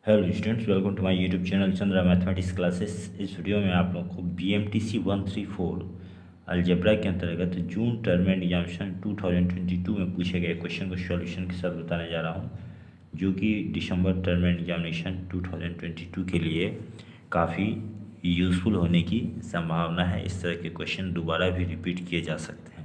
Hello students, welcome to my YouTube channel Chandra mathematics classes. इस video में आप लोगों को BMTC 134 अलजेब्रा के अंतर्गत जून टर्म एग्जामिनेशन 2022 में पूछे गए क्वेश्चन को सॉल्यूशन के साथ बताने जा रहा हूं, जो कि दिसंबर टर्म एग्जामिनेशन 2022 के लिए काफ़ी यूज़फुल होने की संभावना है। इस तरह के क्वेश्चन दोबारा भी रिपीट किए जा सकते हैं।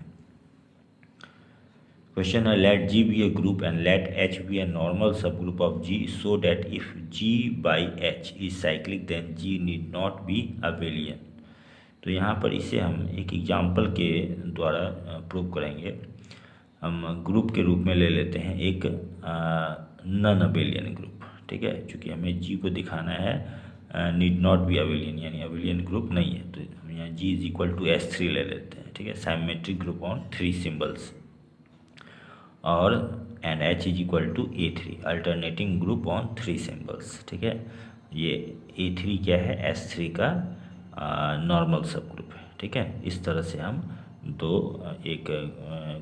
क्वेश्चन है, late G be a group and let H be a normal subgroup of G so that if G by H is cyclic then G need not be abelian। तो यहाँ पर इसे हम एक एग्जाम्पल के द्वारा प्रूव करेंगे। हम ग्रुप के रूप में ले लेते हैं एक नॉन अबेलियन ग्रुप, ठीक है। चूँकि हमें G को दिखाना है नीड नॉट बी अबेलियन, यानी अबेलियन ग्रुप नहीं है, तो हम यहाँ G is equal to S3 ले लेते हैं, ठीक है। साइमेट्रिक ग्रुप ऑन 3 सिम्बल्स और and H is equal to A3 alternating group on 3 symbols, ठीक है। ये A3 क्या है, S3 का नॉर्मल सब ग्रुप है, ठीक है। इस तरह से हम एक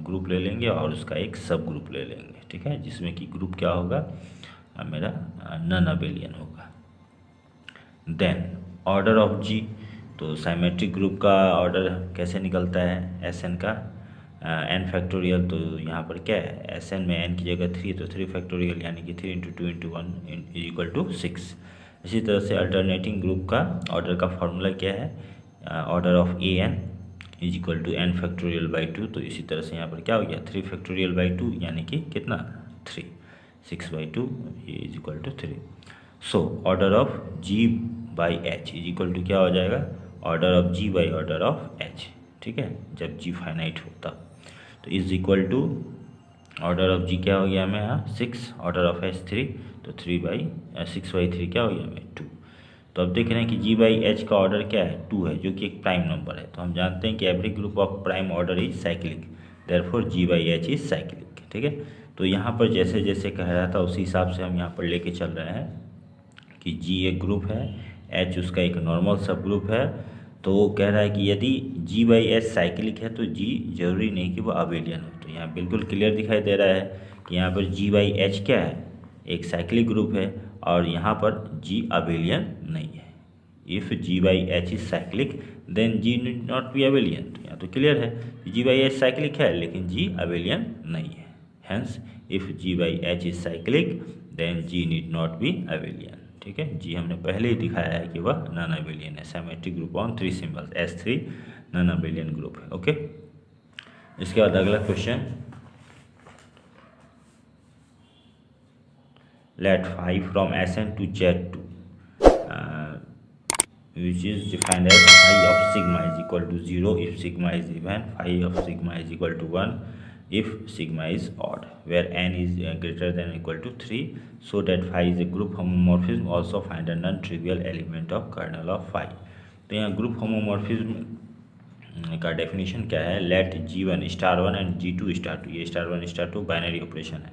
ग्रुप ले लेंगे और उसका एक सब ग्रुप ले लेंगे, ठीक है, जिसमें कि ग्रुप क्या होगा, मेरा नॉन अबेलियन होगा। देन ऑर्डर ऑफ G, तो साइमेट्रिक ग्रुप का ऑर्डर कैसे निकलता है, Sn का n फैक्टोरियल। तो यहाँ पर क्या है, Sn में n की जगह 3, तो 3 फैक्टोरियल यानी कि 3 × 2 × 1 इज इक्वल टू 6। इसी तरह से अल्टरनेटिंग ग्रुप का ऑर्डर का फॉर्मूला क्या है, order of An is equal to n factorial by 2। तो इसी तरह से यहाँ पर क्या हो गया, 3 फैक्टोरियल बाई 2 यानी कि कितना, 3, 6/2 is equal to 3। So order of G by H is equal to क्या हो जाएगा, order of G by order of H, ठीक है, जब G फाइनाइट हो तब। तो is equal to order of G क्या हो गया हमें यहाँ 6, ऑर्डर ऑफ H 3, तो 6/3 क्या हो गया हमें 2। तो अब देख रहे हैं कि G बाई H का ऑर्डर क्या है, 2 है, जो कि एक प्राइम नंबर है। तो हम जानते हैं कि every group of prime order is cyclic, therefore G by H is cyclic, ठीक है। तो यहाँ पर जैसे जैसे कह रहा था उसी हिसाब से हम यहाँ पर लेके चल रहे हैं कि G एक ग्रुप है, H उसका एक नॉर्मल सब ग्रुप है। तो वो कह रहा है कि यदि G बाई H साइक्लिक है तो G जरूरी नहीं कि वो अबेलियन हो। तो यहाँ बिल्कुल क्लियर दिखाई दे रहा है कि यहाँ पर G बाई H क्या है, एक साइक्लिक ग्रुप है, और यहाँ पर G अबेलियन नहीं है। If G by H is cyclic then G need not be abelian. तो यहाँ तो क्लियर है G बाई H साइक्लिक है लेकिन G अबेलियन नहीं है। Hence if G by H is cyclic then G need not be abelian, ठीक है। जी हमने पहले ही दिखाया है कि वह नॉन अबेलियन है, symmetric group on 3 symbols, S3 non abelian group है, ओके। इसके बाद अगला question, let phi from Sn to Z2 which is defined as phi of sigma is equal to 0 if sigma is even, phi of sigma is equal to 1 if sigma is odd, where n is greater than or equal to 3, so that phi is a group homomorphism. Also find a non-trivial element of kernel of phi। तो यहाँ group homomorphism का definition क्या है, late G1 star 1 and G2 star 2, ये star 1 star 2 binary operation है,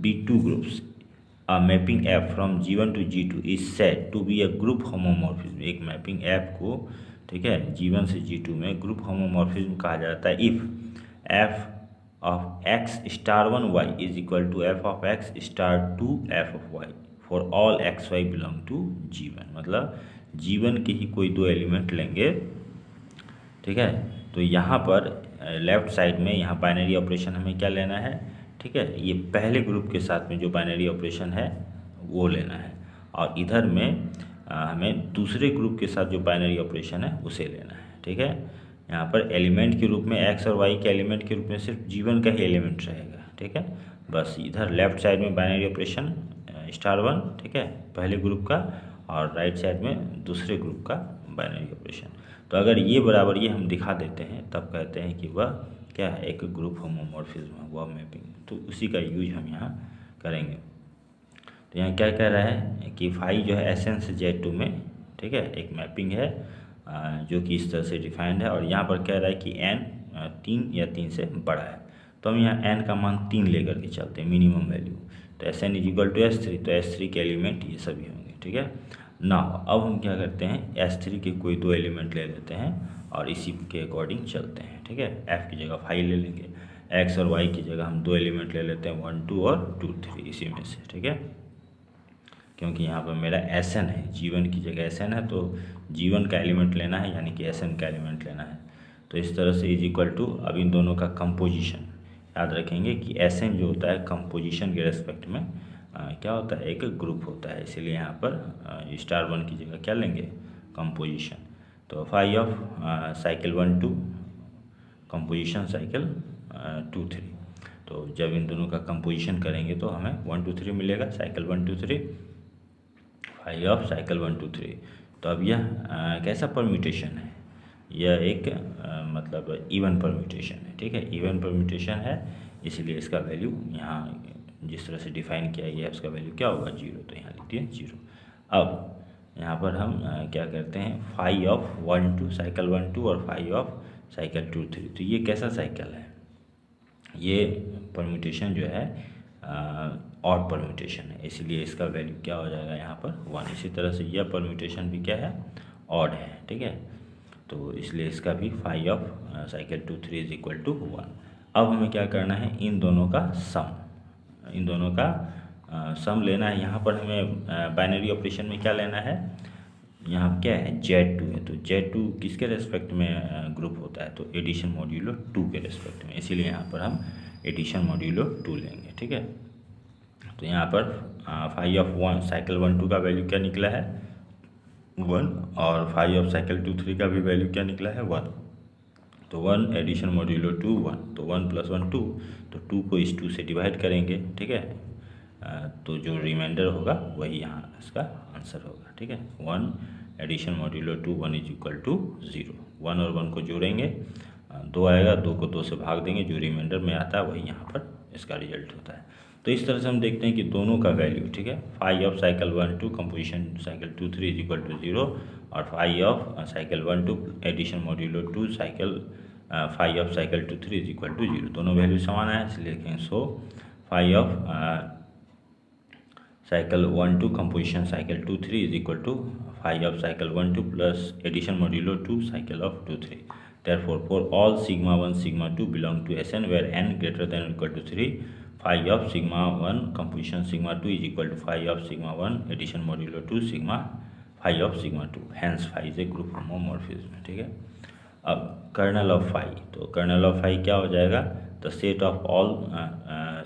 be two groups, a mapping f from G1 to G2 is said to be a group homomorphism। एक mapping app को, ठीक है, G1 से G2 में group homomorphism कहा जाता है if f of x star 1 y is equal to f of x star 2 f of y for all x y belong to G1। मतलब G1 के ही कोई दो एलिमेंट लेंगे, ठीक है। तो यहाँ पर लेफ्ट साइड में यहाँ बाइनरी ऑपरेशन हमें क्या लेना है, ठीक है, ये पहले ग्रुप के साथ में जो बाइनरी ऑपरेशन है वो लेना है, और इधर में हमें दूसरे ग्रुप के साथ जो बाइनरी ऑपरेशन है उसे लेना है, ठीक है। यहाँ पर एलिमेंट के रूप में x और y के एलिमेंट के रूप में सिर्फ G1 का ही एलिमेंट रहेगा, ठीक है। बस इधर लेफ्ट साइड में बाइनरी ऑपरेशन स्टार 1, ठीक है, पहले ग्रुप का, और राइट साइड में दूसरे ग्रुप का बाइनरी ऑपरेशन। तो अगर ये बराबर ये हम दिखा देते हैं तब कहते हैं कि वह क्या है, एक ग्रुप होमोमॉर्फिज्म है, वह मैपिंग। तो उसी का यूज हम यहाँ करेंगे। तो यहाँ क्या कह रहा है कि फाई जो है Sn से Z2 में, ठीक है, एक मैपिंग है जो कि इस तरह से डिफाइंड है, और यहाँ पर कह रहा है कि n 3 या 3 से बड़ा है। तो हम यहाँ n का मान 3 लेकर के चलते हैं, मिनिमम वैल्यू। तो Sn is equal to S3, तो S3 के एलिमेंट ये सभी होंगे, ठीक है ना। अब हम क्या करते हैं, S3 के कोई दो एलिमेंट ले लेते हैं और इसी के अकॉर्डिंग चलते हैं, ठीक है। f की जगह 5 ले लेंगे, x और y की जगह हम दो एलिमेंट ले लेते हैं 1 2 और 2 3 इसी में से, ठीक है। क्योंकि यहाँ पर मेरा Sn है, G1 की जगह Sn है, तो G1 का एलिमेंट लेना है यानी कि Sn का एलिमेंट लेना है। तो इस तरह से इज इक्वल टू, अब इन दोनों का कंपोजिशन याद रखेंगे कि Sn जो होता है कंपोजिशन के रेस्पेक्ट में क्या होता है, एक ग्रुप होता है, इसीलिए यहाँ पर *1 की जगह क्या लेंगे, कंपोजिशन। तो phi of cycle 1 2 composition cycle 2 3। तो जब इन दोनों का कंपोजिशन करेंगे तो हमें 1 2 3 मिलेगा, साइकिल 1 2 3 फाई ऑफ साइकिल 1 2 3। तो अब यह कैसा परम्यूटेशन है, यह एक मतलब इवन परम्यूटेशन है, ठीक है, इवन परम्यूटेशन है, इसलिए इसका वैल्यू यहाँ जिस तरह से डिफाइन किया गया है उसका वैल्यू क्या होगा, 0। तो यहाँ लिखते हैं 0। अब यहाँ पर हम क्या करते हैं, फाई ऑफ 1 2 साइकिल 1 2 और फाई ऑफ साइकिल 2 3। तो ये कैसा साइकिल है, ये परम्यूटेशन जो है ऑड परम्यूटेशन है, इसलिए इसका वैल्यू क्या हो जाएगा यहाँ पर 1। इसी तरह से यह परम्यूटेशन भी क्या है, ऑड है, ठीक है। तो इसलिए इसका भी phi of cycle 2 3 is equal to 1। अब हमें क्या करना है, इन दोनों का सम, इन दोनों का सम लेना है। यहाँ पर हमें बाइनरी ऑपरेशन में क्या लेना है, यहाँ क्या है, Z2 है, तो Z2 किसके रेस्पेक्ट में ग्रुप होता है, तो एडिशन मॉड्यूलो 2 के रेस्पेक्ट में, इसीलिए यहाँ पर हम एडिशन मॉड्यूलो 2 लेंगे, ठीक है। तो यहाँ पर फाई ऑफ 1 साइकिल 1 2 का वैल्यू क्या निकला है, 1, और फाई ऑफ साइकिल 2 3 का भी वैल्यू क्या निकला है, 1। तो 1 एडिशन मॉड्यूलो 2 1, तो 1 + 1 2, तो 2 को इस 2 से डिवाइड करेंगे, ठीक है। तो जो रिमाइंडर होगा वही यहाँ इसका आंसर होगा, ठीक है। 1 addition modulo 2 1 is equal to 0। 1 और 1 को जोड़ेंगे, 2 आएगा, 2 को 2 से भाग देंगे, जो रिमाइंडर में आता है वही यहाँ पर इसका रिजल्ट होता है। तो इस तरह से हम देखते हैं कि दोनों का वैल्यू, ठीक है, phi of cycle 1 2 composition cycle 2 3 is equal to 0, और phi of cycle 1 2 addition modulo 2 cycle phi of cycle 2 3 is equal to 0। दोनों वैल्यू समान है, इसलिए लिखें so phi of cycle 1 2 composition cycle 2 3 is equal to phi of cycle 1 2 plus addition modulo 2 cycle of 2 3। Therefore, for all sigma 1 sigma 2 belong to Sn where n greater than or equal to 3, phi of sigma 1 composition sigma 2 is equal to phi of sigma 1 addition modulo 2 sigma phi of sigma 2. Hence phi is a group homomorphism, ठीक है। अब kernel of phi, तो kernel of phi क्या हो जाएगा, the set of all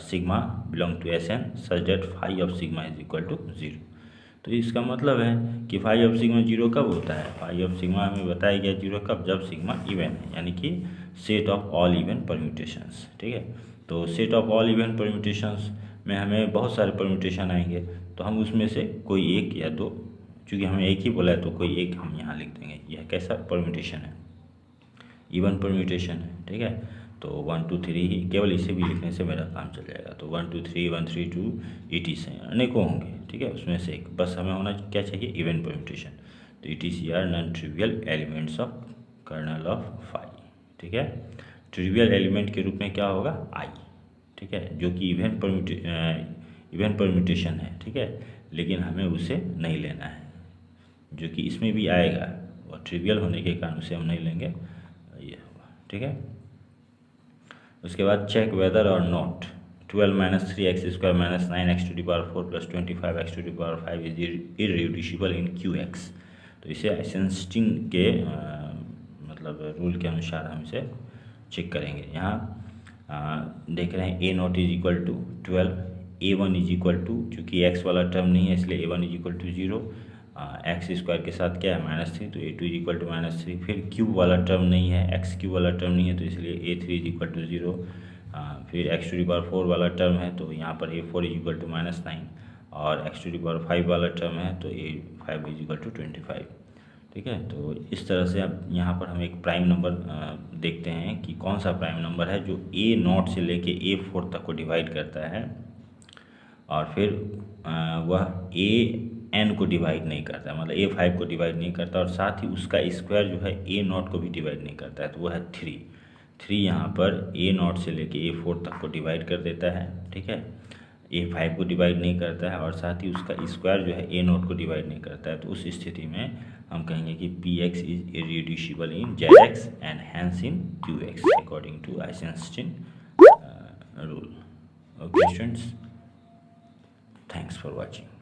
sigma belong to Sn such that phi of sigma is equal to 0। तो इसका मतलब है कि फाई ऑफ सिग्मा 0 कब होता है, फाई ऑफ सिग्मा हमें बताया गया 0 कब, जब सिग्मा इवन है, यानी कि set of all even permutations, ठीक है। तो set of all even permutations में हमें बहुत सारे परम्यूटेशन आएंगे, तो हम उसमें से कोई एक या दो, चूँकि हमें एक ही बोला है तो कोई एक हम यहाँ लिख देंगे। यह कैसा परम्यूटेशन है, इवन परम्यूटेशन है, ठीक है। तो 1 2 3 ही, केवल इसे भी लिखने से मेरा काम चल जाएगा। तो 1 2 3 1 3 2 ETC अनेकों होंगे, ठीक है, उसमें से एक, बस हमें होना क्या चाहिए, इवन परम्यूटेशन। तो ETC are non trivial elements of kernel of phi, ठीक है। ट्रिवियल एलिमेंट के रूप में क्या होगा, I, ठीक है, जो कि इवन परम्यूटेशन है, ठीक है, लेकिन हमें उसे नहीं लेना है, जो कि इसमें भी आएगा, और ट्रिवियल होने के कारण उसे हम नहीं लेंगे, ये होगा, ठीक है। उसके बाद चेक वेदर और not 12 - 3x² - 9x⁴ + 25x⁵ is irreducible in QX। तो इसे आइसेंस्टीन के मतलब रूल के अनुसार हम इसे चेक करेंगे। यहाँ देख रहे हैं A0 is equal to 12, A1 is equal to, चूँकि x वाला टर्म नहीं है इसलिए A1 is equal to 0, x² के साथ क्या है -3, तो A2 इज इक्वल टू -3। फिर क्यूब वाला टर्म नहीं है, x³ वाला टर्म नहीं है, तो इसलिए A3 इज इक्वल टू 0। फिर x⁴ वाला टर्म है, तो यहाँ पर A4 इज इक्वल टू -9, और x⁵ वाला टर्म है तो A5 इज इक्वल टू 25, ठीक है। तो इस तरह से अब यहाँ पर हम एक प्राइम नंबर देखते हैं कि कौन सा प्राइम नंबर है जो A0 से लेके A4 तक को डिवाइड करता है, और फिर वह AN को डिवाइड नहीं करता, मतलब A5 को डिवाइड नहीं करता, और साथ ही उसका स्क्वायर जो है A0 को भी डिवाइड नहीं करता है, तो वह है 3। यहाँ पर A0 से लेके A4 तक को डिवाइड कर देता है, ठीक है, A5 को डिवाइड नहीं करता है, और साथ ही उसका स्क्वायर जो है A0 को डिवाइड नहीं करता है। तो उस स्थिति में हम कहेंगे कि PX is irreducible in ZX and hence in QX according to Eisenstein rule. Okay students, thanks for watching.